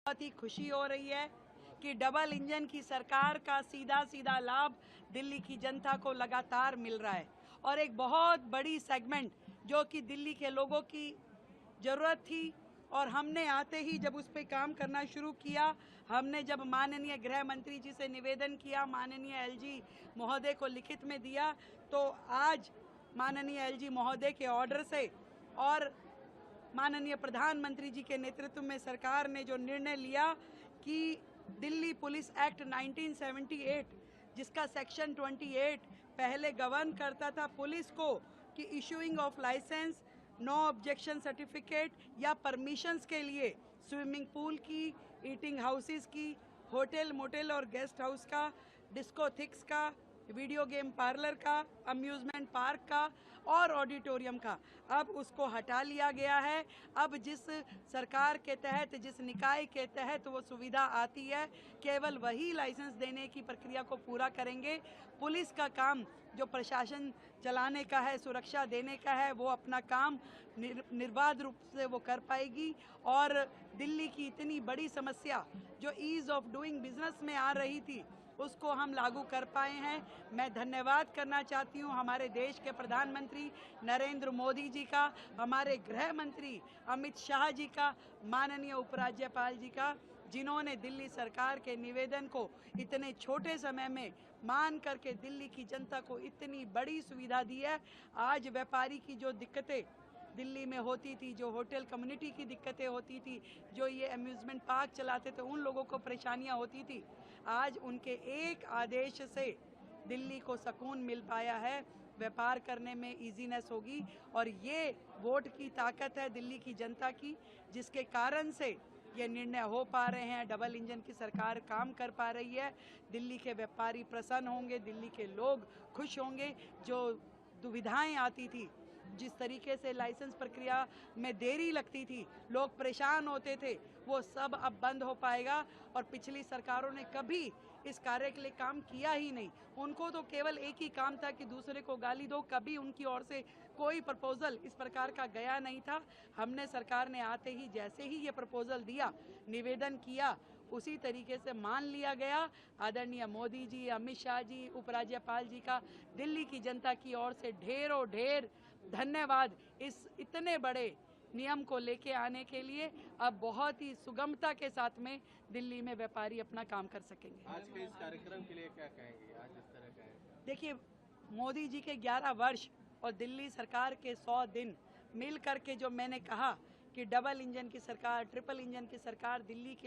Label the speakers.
Speaker 1: बहुत ही खुशी हो रही है कि डबल इंजन की सरकार का सीधा सीधा लाभ दिल्ली की जनता को लगातार मिल रहा है और एक बहुत बड़ी सेगमेंट जो कि दिल्ली के लोगों की ज़रूरत थी और हमने आते ही जब उस पर काम करना शुरू किया, हमने जब माननीय गृह मंत्री जी से निवेदन किया, माननीय एलजी महोदय को लिखित में दिया, तो आज माननीय एलजी महोदय के ऑर्डर से और माननीय प्रधानमंत्री जी के नेतृत्व में सरकार ने जो निर्णय लिया कि दिल्ली पुलिस एक्ट 1978 जिसका सेक्शन 28 पहले गवर्न करता था पुलिस को कि issuing of licence, no objection certificate या परमिशंस के लिए स्विमिंग पूल की, ईटिंग हाउसेस की, होटल मोटेल और गेस्ट हाउस का, डिस्कोथिक्स का, वीडियो गेम पार्लर का, अम्यूज़मेंट पार्क का और ऑडिटोरियम का, अब उसको हटा लिया गया है। अब जिस सरकार के तहत, जिस निकाय के तहत वो सुविधा आती है, केवल वही लाइसेंस देने की प्रक्रिया को पूरा करेंगे। पुलिस का काम जो प्रशासन चलाने का है, सुरक्षा देने का है, वो अपना काम निर्बाध रूप से वो कर पाएगी। और दिल्ली की इतनी बड़ी समस्या जो ईज़ ऑफ डूइंग बिजनेस में आ रही थी, उसको हम लागू कर पाए हैं। मैं धन्यवाद करना चाहती हूँ हमारे देश के प्रधानमंत्री नरेंद्र मोदी जी का, हमारे गृह मंत्री अमित शाह जी का, माननीय उपराज्यपाल जी का, जिन्होंने दिल्ली सरकार के निवेदन को इतने छोटे समय में मान करके दिल्ली की जनता को इतनी बड़ी सुविधा दी है। आज व्यापारी की जो दिक्कतें दिल्ली में होती थी, जो होटल कम्युनिटी की दिक्कतें होती थी, जो ये अम्यूज़मेंट पार्क चलाते थे, उन लोगों को परेशानियां होती थी, आज उनके एक आदेश से दिल्ली को सुकून मिल पाया है। व्यापार करने में इजीनेस होगी और ये वोट की ताकत है दिल्ली की जनता की, जिसके कारण से ये निर्णय हो पा रहे हैं। डबल इंजन की सरकार काम कर पा रही है। दिल्ली के व्यापारी प्रसन्न होंगे, दिल्ली के लोग खुश होंगे। जो दुविधाएं आती थी, जिस तरीके से लाइसेंस प्रक्रिया में देरी लगती थी, लोग परेशान होते थे, वो सब अब बंद हो पाएगा। और पिछली सरकारों ने कभी इस कार्य के लिए काम किया ही नहीं। उनको तो केवल एक ही काम था कि दूसरे को गाली दो, कभी उनकी ओर से कोई प्रपोजल इस प्रकार का गया नहीं था। हमने सरकार ने आते ही जैसे ही ये प्रपोजल दिया, निवेदन किया, उसी तरीके से मान लिया गया। आदरणीय मोदी जी, अमित शाह जी, उपराज्यपाल जी का दिल्ली की जनता की ओर से ढेरों ढेर धन्यवाद इस इतने बड़े नियम को लेके आने के लिए। अब बहुत ही सुगमता के साथ में दिल्ली में व्यापारी अपना काम कर सकेंगे।
Speaker 2: आज के इस कार्यक्रम के लिए क्या कहेंगे? आज इस तरह का है,
Speaker 1: देखिए, मोदी जी के 11 वर्ष और दिल्ली सरकार के 100 दिन मिल करके जो मैंने कहा कि डबल इंजन की सरकार, ट्रिपल इंजन की सरकार दिल्ली के